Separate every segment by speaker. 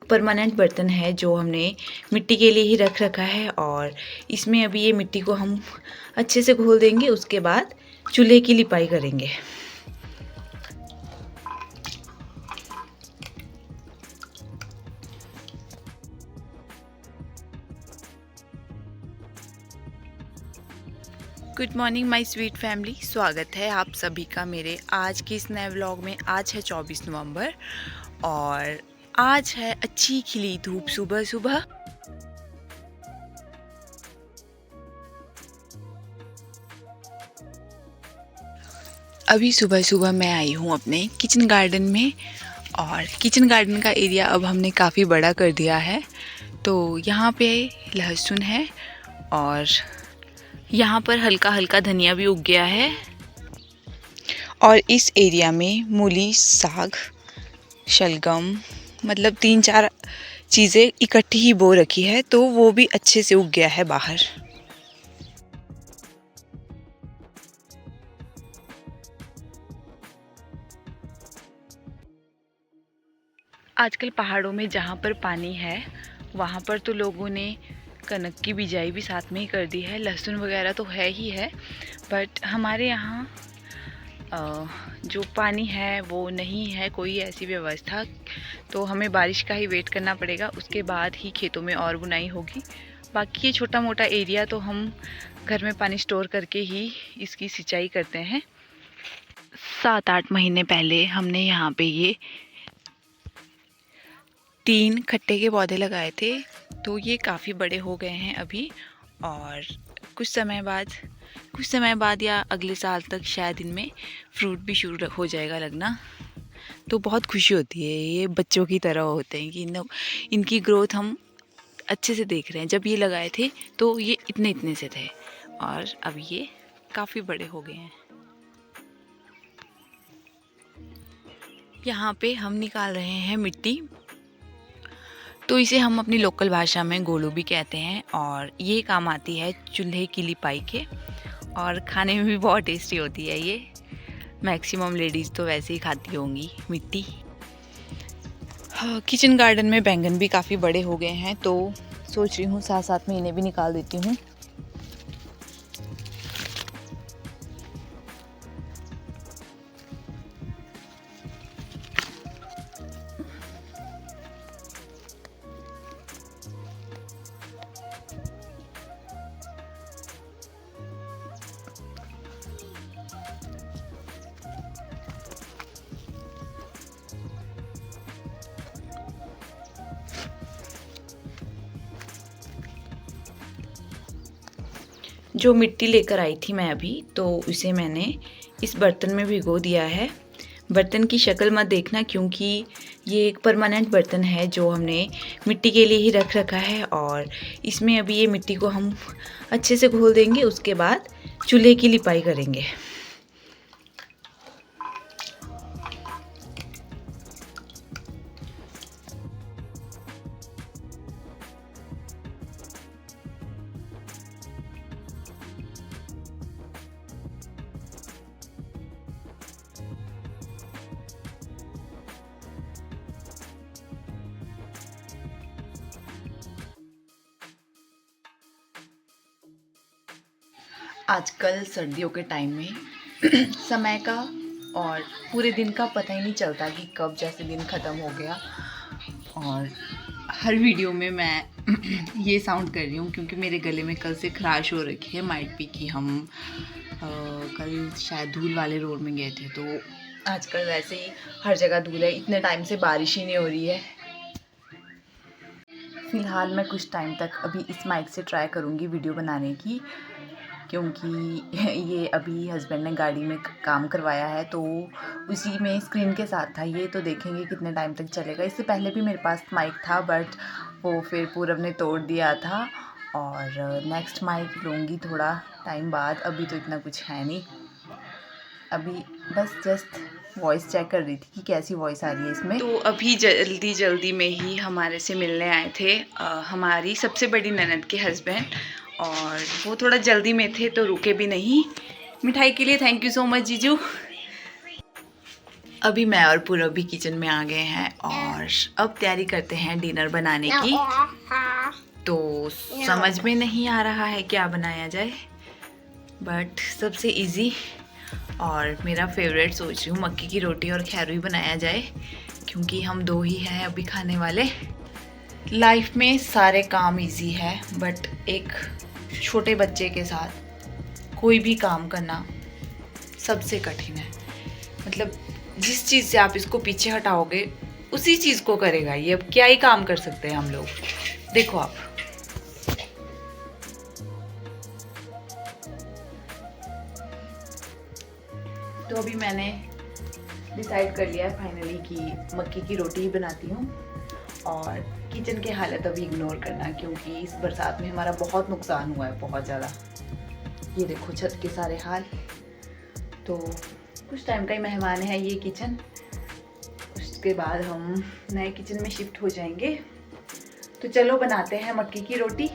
Speaker 1: Permanent बर्तन है जो हमने मिट्टी के लिए ही रख रखा है और इसमें अभी ये मिट्टी को हम अच्छे से घोल देंगे। उसके बाद चूल्हे की लिपाई करेंगे। Good morning my sweet family, स्वागत है आप सभी का मेरे आज के इस नए व्लॉग में। आज है 24 नवंबर और आज है अच्छी खिली धूप सुबह सुबह। अभी सुबह सुबह मैं आई हूँ अपने किचन गार्डन में और किचन गार्डन का एरिया अब हमने काफ़ी बड़ा कर दिया है। तो यहाँ पे लहसुन है और यहाँ पर हल्का हल्का धनिया भी उग गया है और इस एरिया में मूली, साग, शलगम मतलब 3-4 चीज़ें इकट्ठी ही बो रखी है, तो वो भी अच्छे से उग गया है बाहर। आजकल पहाड़ों में जहाँ पर पानी है वहाँ पर तो लोगों ने कनक की बिजाई भी साथ में ही कर दी है। लहसुन वगैरह तो है ही है, बट हमारे यहाँ जो पानी है वो नहीं है कोई ऐसी व्यवस्था, तो हमें बारिश का ही वेट करना पड़ेगा। उसके बाद ही खेतों में और बुनाई होगी। बाकी ये छोटा मोटा एरिया तो हम घर में पानी स्टोर करके ही इसकी सिंचाई करते हैं। 7-8 महीने पहले हमने यहाँ पे ये 3 खट्टे के पौधे लगाए थे, तो ये काफ़ी बड़े हो गए हैं अभी और कुछ समय बाद या अगले साल तक शायद इनमें फ्रूट भी शुरू हो जाएगा लगना। तो बहुत खुशी होती है, ये बच्चों की तरह होते हैं कि इनकी ग्रोथ हम अच्छे से देख रहे हैं। जब ये लगाए थे तो ये इतने इतने से थे और अब ये काफ़ी बड़े हो गए हैं। यहाँ पे हम निकाल रहे हैं मिट्टी, तो इसे हम अपनी लोकल भाषा में गोलू भी कहते हैं और ये काम आती है चूल्हे की लिपाई के और खाने में भी बहुत टेस्टी होती है ये। मैक्सिमम लेडीज़ तो वैसे ही खाती होंगी मिट्टी। हाँ, किचन गार्डन में बैंगन भी काफ़ी बड़े हो गए हैं, तो सोच रही हूँ साथ साथ में इन्हें भी निकाल देती हूँ। जो मिट्टी लेकर आई थी मैं अभी, तो उसे मैंने इस बर्तन में भिगो दिया है। बर्तन की शक्ल मत देखना क्योंकि ये एक परमानेंट बर्तन है जो हमने मिट्टी के लिए ही रख रखा है और इसमें अभी ये मिट्टी को हम अच्छे से घोल देंगे। उसके बाद चूल्हे की लिपाई करेंगे। आजकल सर्दियों के टाइम में समय का और पूरे दिन का पता ही नहीं चलता कि कब जैसे दिन ख़त्म हो गया। और हर वीडियो में मैं ये साउंड कर रही हूँ क्योंकि मेरे गले में कल से खराश हो रखी है। माइट भी कि हम कल शायद धूल वाले रोड में गए थे, तो आजकल वैसे ही हर जगह धूल है। इतने टाइम से बारिश ही नहीं हो रही है। फ़िलहाल मैं कुछ टाइम तक अभी इस माइक से ट्राई करूँगी वीडियो बनाने की, क्योंकि ये अभी हस्बैंड ने गाड़ी में काम करवाया है, तो उसी में स्क्रीन के साथ था ये। तो देखेंगे कितने टाइम तक चलेगा। इससे पहले भी मेरे पास माइक था, बट वो फिर पूरब ने तोड़ दिया था और नेक्स्ट माइक लूँगी थोड़ा टाइम बाद। अभी तो इतना कुछ है नहीं, अभी बस जस्ट वॉइस चेक कर रही थी कि कैसी वॉइस आ रही है इसमें। तो अभी जल्दी में ही हमारे से मिलने आए थे हमारी सबसे बड़ी ननद के हस्बैंड, और वो थोड़ा जल्दी में थे तो रुके भी नहीं। मिठाई के लिए थैंक यू सो मच जीजू। अभी मैं और पूरब भी किचन में आ गए हैं और अब तैयारी करते हैं डिनर बनाने की। तो समझ में नहीं आ रहा है क्या बनाया जाए, बट सबसे इजी और मेरा फेवरेट सोच रही हूँ मक्की की रोटी और खैरुई बनाया जाए, क्योंकि हम दो ही हैं अभी खाने वाले। लाइफ में सारे काम इजी है, बट एक छोटे बच्चे के साथ कोई भी काम करना सबसे कठिन है। मतलब जिस चीज़ से आप इसको पीछे हटाओगे उसी चीज़ को करेगा ये। अब क्या ही काम कर सकते हैं हम लोग, देखो आप। तो अभी मैंने डिसाइड कर लिया है फाइनली कि मक्की की रोटी ही बनाती हूँ और किचन के हालत अभी इग्नोर करना, क्योंकि इस बरसात में हमारा बहुत नुकसान हुआ है, बहुत ज़्यादा। ये देखो छत के सारे हाल। तो कुछ टाइम का ही मेहमान है ये किचन, उसके बाद हम नए किचन में शिफ्ट हो जाएंगे। तो चलो बनाते हैं मक्की की रोटी।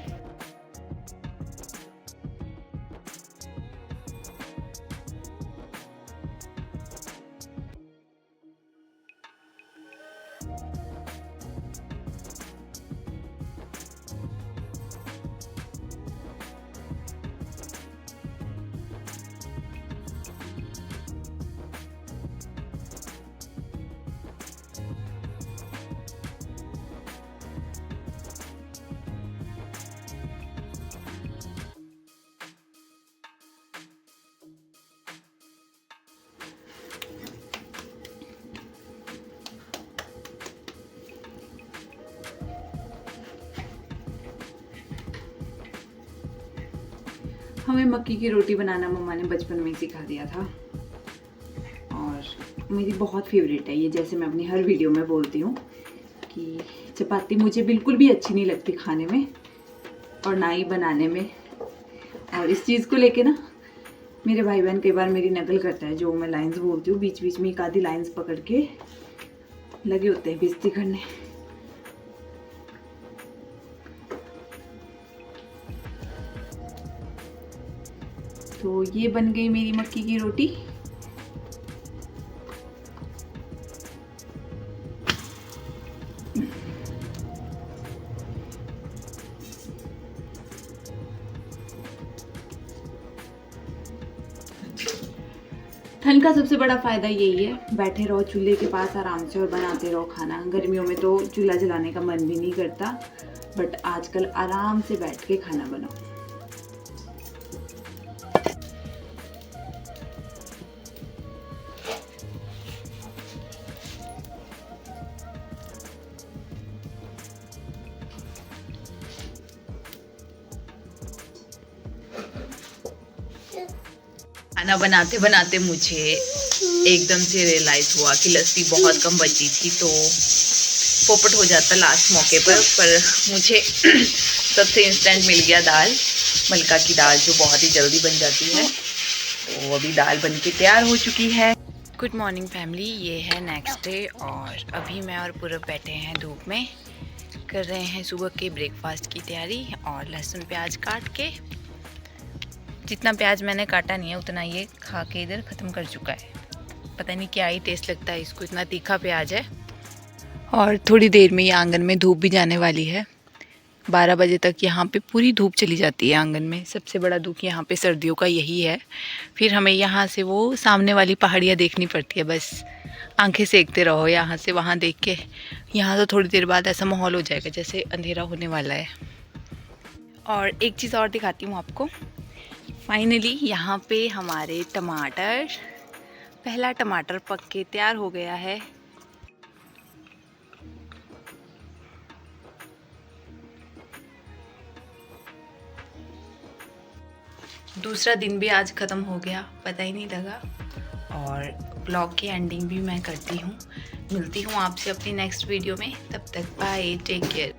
Speaker 1: हमें मक्की की रोटी बनाना मम्मा ने बचपन में ही सिखा दिया था और मेरी बहुत फेवरेट है ये। जैसे मैं अपनी हर वीडियो में बोलती हूँ कि चपाती मुझे बिल्कुल भी अच्छी नहीं लगती खाने में और ना ही बनाने में। और इस चीज़ को लेके ना मेरे भाई बहन कई बार मेरी नकल करता है, जो मैं लाइंस बोलती हूँ बीच बीच में एक आधी लाइंस पकड़ के लगे होते हैं बेइज्जती करने। तो ये बन गई मेरी मक्की की रोटी। ठंड का सबसे बड़ा फ़ायदा यही है, बैठे रहो चूल्हे के पास आराम से और बनाते रहो खाना। गर्मियों में तो चूल्हा जलाने का मन भी नहीं करता, बट आजकल आराम से बैठ के खाना बनाओ। खाना बनाते बनाते मुझे एकदम से रियलाइज़ हुआ कि लस्सी बहुत कम बची थी, तो पोपट हो जाता लास्ट मौके पर मुझे सबसे इंस्टेंट मिल गया दाल, मलका की दाल, जो बहुत ही जल्दी बन जाती है। तो अभी दाल बन के तैयार हो चुकी है। गुड मॉर्निंग फैमिली, ये है नेक्स्ट डे और अभी मैं और पूरब बैठे हैं धूप में, कर रहे हैं सुबह के ब्रेकफास्ट की तैयारी। और लहसुन प्याज काट के, जितना प्याज मैंने काटा नहीं है उतना ये खा के इधर ख़त्म कर चुका है। पता नहीं क्या ही टेस्ट लगता है इसको, इतना तीखा प्याज है। और थोड़ी देर में ये आंगन में धूप भी जाने वाली है। 12 बजे तक यहाँ पे पूरी धूप चली जाती है आंगन में। सबसे बड़ा दुख यहाँ पे सर्दियों का यही है। फिर हमें यहाँ से वो सामने वाली पहाड़ियाँ देखनी पड़ती है, बस आंखें सेकते रहो यहाँ से वहाँ देख के। यहाँ तो थोड़ी देर बाद ऐसा माहौल हो जाएगा जैसे अंधेरा होने वाला है। और एक चीज़ और दिखाती हूँ आपको। फाइनली यहाँ पे हमारे टमाटर, पहला टमाटर पक के तैयार हो गया है। दूसरा दिन भी आज ख़त्म हो गया, पता ही नहीं लगा। और ब्लॉग की एंडिंग भी मैं करती हूँ। मिलती हूँ आपसे अपनी नेक्स्ट वीडियो में, तब तक बाय, टेक केयर।